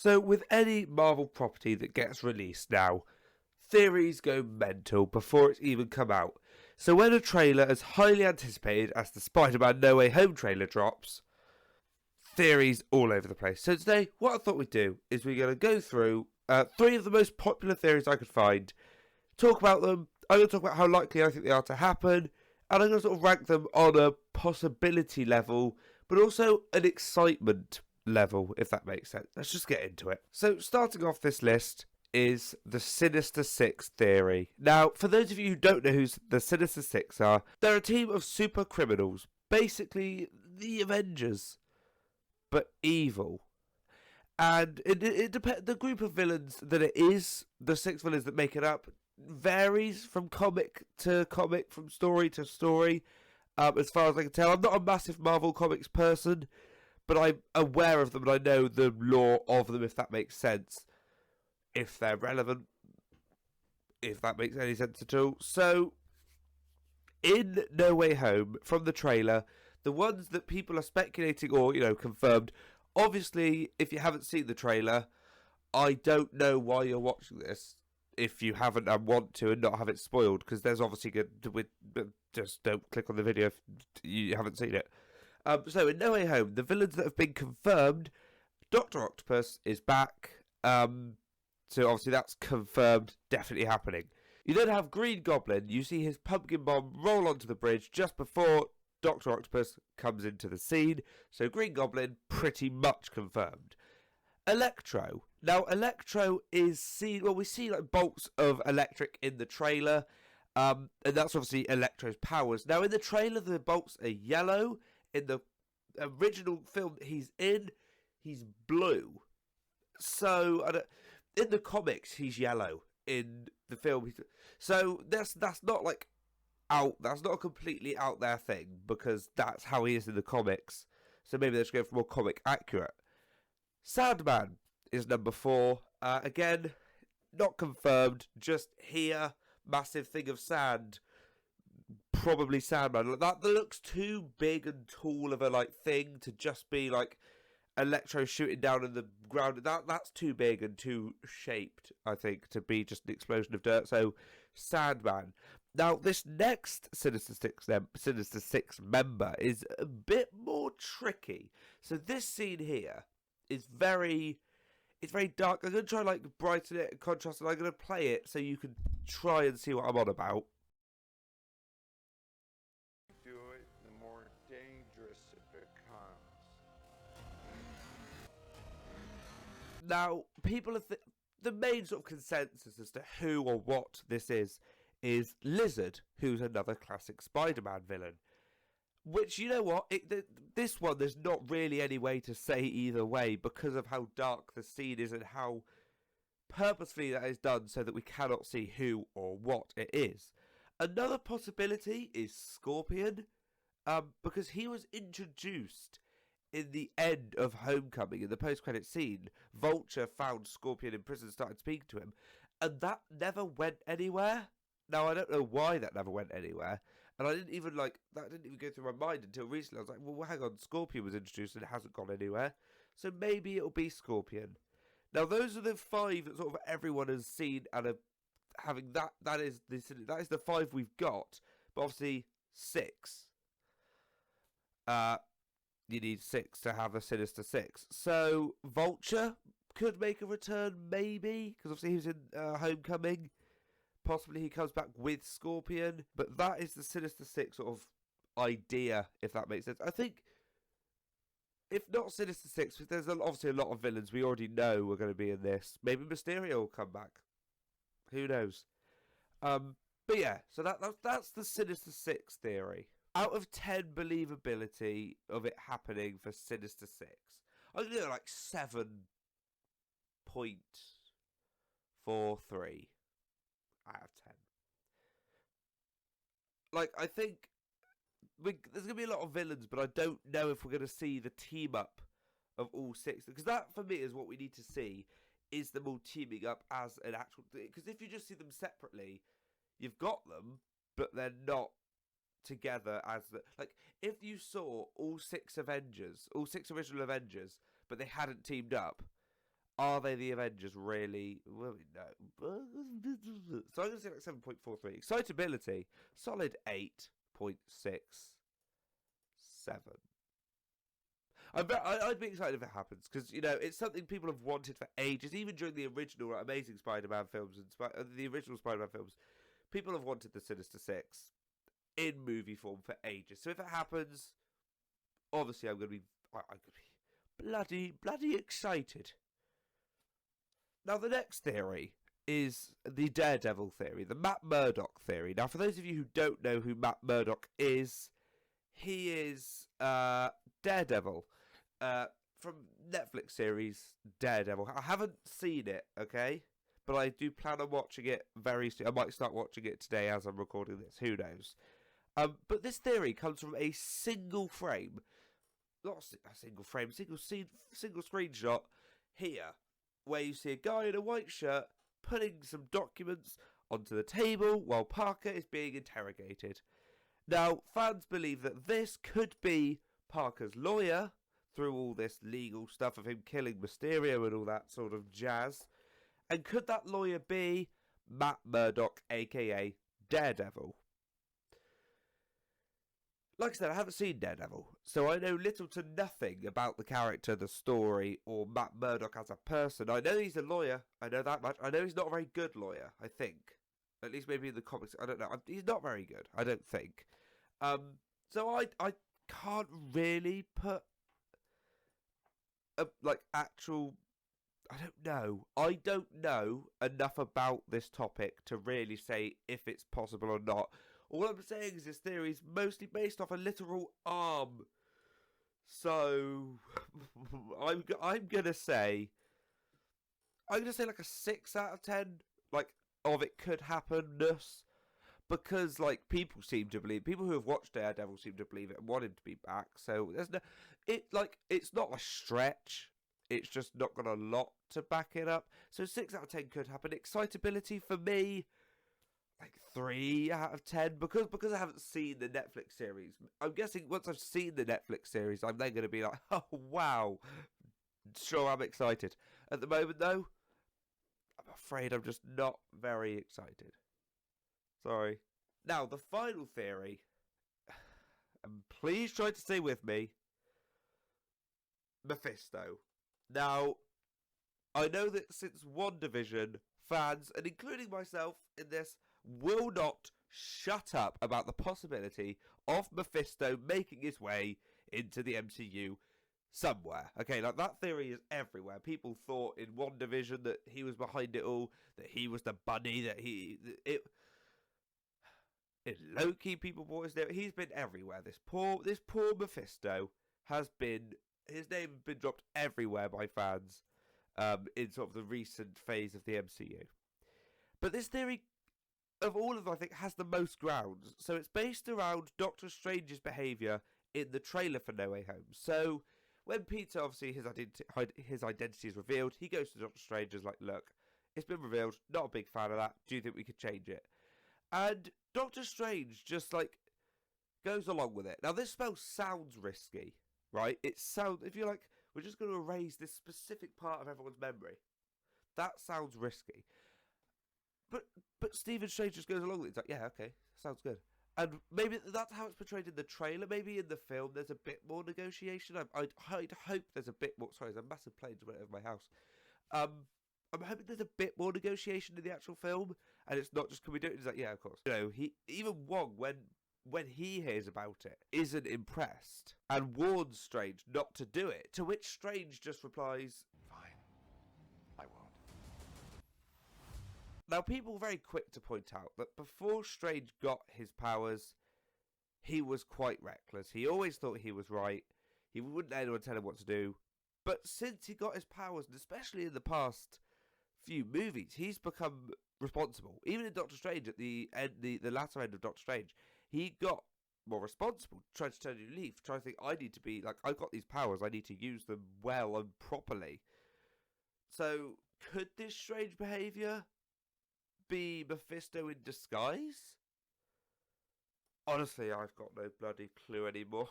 So, with any Marvel property that gets released now, theories go mental before it's even come out. So, when a trailer as highly anticipated as the Spider-Man No Way Home trailer drops, theories all over the place. So, today, what I thought we'd do is we're going to go through three of the most popular theories I could find, talk about them. I'm going to talk about how likely I think they are to happen, and I'm going to sort of rank them on a possibility level, but also an excitement level, if that makes sense. Let's just get into it. So, starting off this list is the Sinister Six Theory. Now, for those of you who don't know who the Sinister Six are, they're a team of super criminals, basically the Avengers, but evil. And it depends. The group of villains that it is, the six villains that make it up, varies from comic to comic, from story to story. As far as I can tell, I'm not a massive Marvel Comics person, but I'm aware of them and I know the lore of them, if that makes sense. If they're relevant, if that makes any sense at all. So, in No Way Home, from the trailer, the ones that people are speculating or, confirmed, obviously, if you haven't seen the trailer, I don't know why you're watching this if you haven't and want to and not have it spoiled, because there's obviously good. Just don't click on the video if you haven't seen it. So in No Way Home, the villains that have been confirmed, Dr. Octopus is back. So obviously that's confirmed, definitely happening. You then have Green Goblin. You see his pumpkin bomb roll onto the bridge just before Dr. Octopus comes into the scene. So Green Goblin, pretty much confirmed. Electro. Now, Electro is seen... Well, we see like bolts of electric in the trailer. And that's obviously Electro's powers. Now, in the trailer, the bolts are yellow. In the original film he's in, he's blue. So, in the comics, he's yellow. In the film, so that's not like out. That's not a completely out there thing because that's how he is in the comics. So maybe they should go for more comic accurate. Sandman is number 4. Again, not confirmed. Just here, massive thing of sand. Probably Sandman. That looks too big and tall of a thing to just be like Electro shooting down in the ground. That's too big and too shaped, I think, to be just an explosion of dirt. So, Sandman. Now, this next Sinister Six member is a bit more tricky. So, this scene here is very dark. I'm going to try brighten it and contrast it. I'm going to play it so you can try and see what I'm on about. Do it, the more dangerous it becomes. Now, people are the main sort of consensus as to who or what this is Lizard, who's another classic Spider-Man villain. Which, you know what, this one, there's not really any way to say either way because of how dark the scene is and how purposefully that is done so that we cannot see who or what it is. Another possibility is Scorpion, because he was introduced in the end of Homecoming, in the post-credit scene. Vulture found Scorpion in prison and started speaking to him, and that never went anywhere. Now, I don't know why that never went anywhere, and I didn't even, that didn't even go through my mind until recently. I was like, well, hang on, Scorpion was introduced and it hasn't gone anywhere, so maybe it'll be Scorpion. Now, those are the 5 that sort of everyone has seen and are having that is the 5 we've got, but obviously 6. You need 6 to have a Sinister Six. So Vulture could make a return, maybe, because obviously he was in Homecoming. Possibly he comes back with Scorpion, but that is the Sinister Six sort of idea, if that makes sense. I think, if not Sinister Six, because there's obviously a lot of villains we already know are going to be in this. Maybe Mysterio will come back. Who knows? But yeah, so that's the Sinister Six theory. Out of 10 believability of it happening for Sinister Six, I'm going to go 7.43 out of 10. I think there's going to be a lot of villains, but I don't know if we're going to see the team up of all 6. Because that, for me, is what we need to see, is them all teaming up as an actual... Because if you just see them separately, you've got them, but they're not together as the... if you saw all 6 Avengers, all 6 original Avengers, but they hadn't teamed up, Are they the Avengers really? Well, no. So I'm going to say like 7.43. Excitability, solid 8.67. I'd be excited if it happens, because, you know, it's something people have wanted for ages. Even during the original Amazing Spider-Man films and the original Spider-Man films, people have wanted the Sinister Six in movie form for ages. So if it happens, obviously I'm going to be bloody excited. Now, the next theory is the Daredevil theory, the Matt Murdock theory. Now, for those of you who don't know who Matt Murdock is, he is Daredevil from Netflix series Daredevil. I haven't seen it, okay? But I do plan on watching it very soon. I might start watching it today as I'm recording this. Who knows? But this theory comes from a single frame. Not a single frame, single screenshot here, where you see a guy in a white shirt putting some documents onto the table while Parker is being interrogated. Now, fans believe that this could be Parker's lawyer through all this legal stuff of him killing Mysterio and all that sort of jazz. And could that lawyer be Matt Murdock, aka Daredevil? Like I said, I haven't seen Daredevil, so I know little to nothing about the character, the story, or Matt Murdock as a person. I know he's a lawyer, I know that much. I know he's not a very good lawyer, I think. At least maybe in the comics, I don't know. He's not very good, I don't think. So I can't really put actual... I don't know enough about this topic to really say if it's possible or not. All I'm saying is this theory is mostly based off a literal arm. So I'm gonna say like a 6 out of 10, like, of it could happen-ness. Because, like, people who have watched Daredevil seem to believe it and want him to be back. So there's it's not a stretch. It's just not got a lot to back it up. So 6 out of 10 could happen. Excitability for me, like 3 out of 10. Because I haven't seen the Netflix series. I'm guessing once I've seen the Netflix series, I'm then going to be like, oh, wow. Sure, I'm excited. At the moment, though, I'm afraid I'm just not very excited. Sorry. Now, the final theory, and please try to stay with me, Mephisto. Now, I know that since WandaVision, fans, and including myself in this, will not shut up about the possibility of Mephisto making his way into the MCU somewhere. Okay, like, that theory is everywhere. People thought in WandaVision that he was behind it all, that he was the bunny, in Loki, people thought his name. He's been everywhere. This poor Mephisto has been... His name has been dropped everywhere by fans in sort of the recent phase of the MCU. But this theory, of all of them, I think, has the most grounds. So it's based around Doctor Strange's behaviour in the trailer for No Way Home. So when Peter, obviously, his identity is revealed, he goes to Doctor Strange and is like, look, it's been revealed, not a big fan of that, do you think we could change it? And Doctor Strange just, like, goes along with it. Now, this spell sounds risky, right? If you're like, we're just going to erase this specific part of everyone's memory. That sounds risky. But Stephen Strange just goes along with it. It's like, yeah, okay, sounds good. And maybe that's how it's portrayed in the trailer. Maybe in the film there's a bit more negotiation. I'd hope there's a bit more... Sorry, there's a massive plane just went over my house. I'm hoping there's a bit more negotiation in the actual film. And it's not just, can we do it? It's like, yeah, of course. You know, even Wong, when he hears about it, isn't impressed and warns Strange not to do it, to which Strange just replies, Fine, I won't. Now, people were very quick to point out that before Strange got his powers, he was quite reckless. He always thought he was right. He wouldn't let anyone tell him what to do. But since he got his powers, and especially in the past few movies, he's become responsible. Even in Doctor Strange, at the end, the latter end of Doctor Strange, he got more responsible, tried to turn a new leaf, tried to think, I need to be, like, I've got these powers, I need to use them well and properly. So, could this strange behaviour be Mephisto in disguise? Honestly, I've got no bloody clue anymore.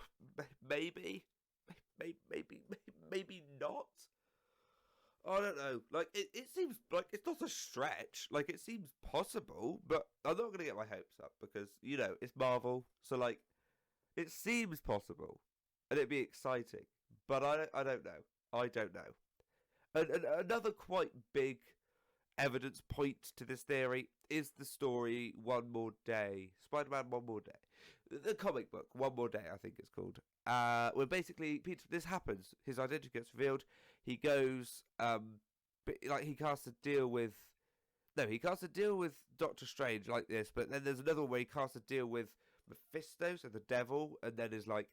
Maybe not. I don't know. Like, it seems like it's not a stretch. Like, it seems possible, but I'm not going to get my hopes up because, you know, it's Marvel. So, like, it seems possible and it'd be exciting. But I don't know. I don't know. And another quite big evidence point to this theory is the story One More Day. Spider-Man One More Day. The comic book, One More Day, I think it's called. Where basically this happens. His identity gets revealed. He goes, he casts a deal with. No, he casts a deal with Doctor Strange like this, but then there's another one where he casts a deal with Mephisto, so the devil, and then is like,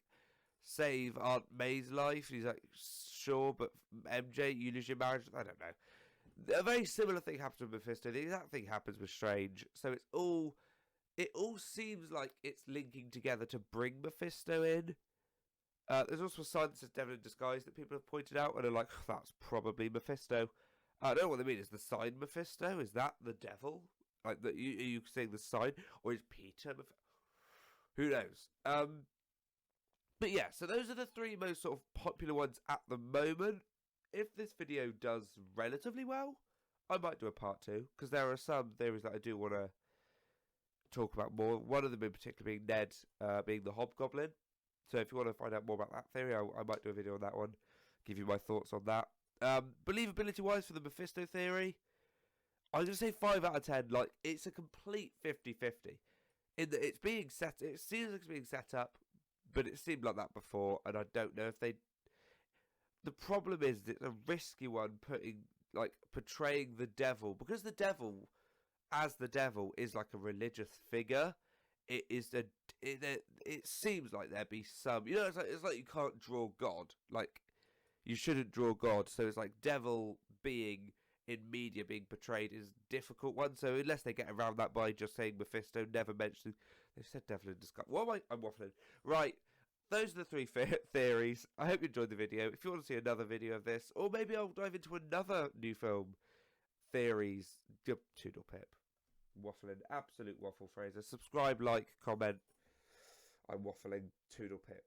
save Aunt May's life. And he's like, sure, but MJ, you lose your marriage. I don't know. A very similar thing happens with Mephisto. The exact thing happens with Strange. So it all seems like it's linking together to bring Mephisto in. There's also a sign that says Devil in Disguise that people have pointed out, and are like, oh, that's probably Mephisto. I don't know what they mean. Is the sign Mephisto? Is that the devil? Like, are you saying the sign? Or is Peter Who knows? But yeah, so those are the three most sort of popular ones at the moment. If this video does relatively well, I might do a part 2, because there are some theories that I do want to talk about more. One of them in particular being Ned being the Hobgoblin. So if you want to find out more about that theory, I might do a video on that one, give you my thoughts on that. Believability-wise for the Mephisto theory, I'm going to say 5 out of 10. Like, it's a complete 50-50. In that it's being set, it seems like it's being set up, but it seemed like that before, and I don't know if they... The problem is that it's a risky one portraying the devil, because the devil, as the devil, is like a religious figure. It seems like there'd be some, it's like you can't draw God, like you shouldn't draw God, so it's like devil being in media being portrayed is a difficult one. So unless they get around that by just saying Mephisto, never mentioning, they've said devil in disguise. What am I? I'm waffling. Right. Those are the three theories. I hope you enjoyed the video. If you want to see another video of this, or maybe I'll dive into another new film theories, Toodle Pip. Waffling. Absolute waffle Fraser. Subscribe, like, comment. I'm waffling. Toodle Pip.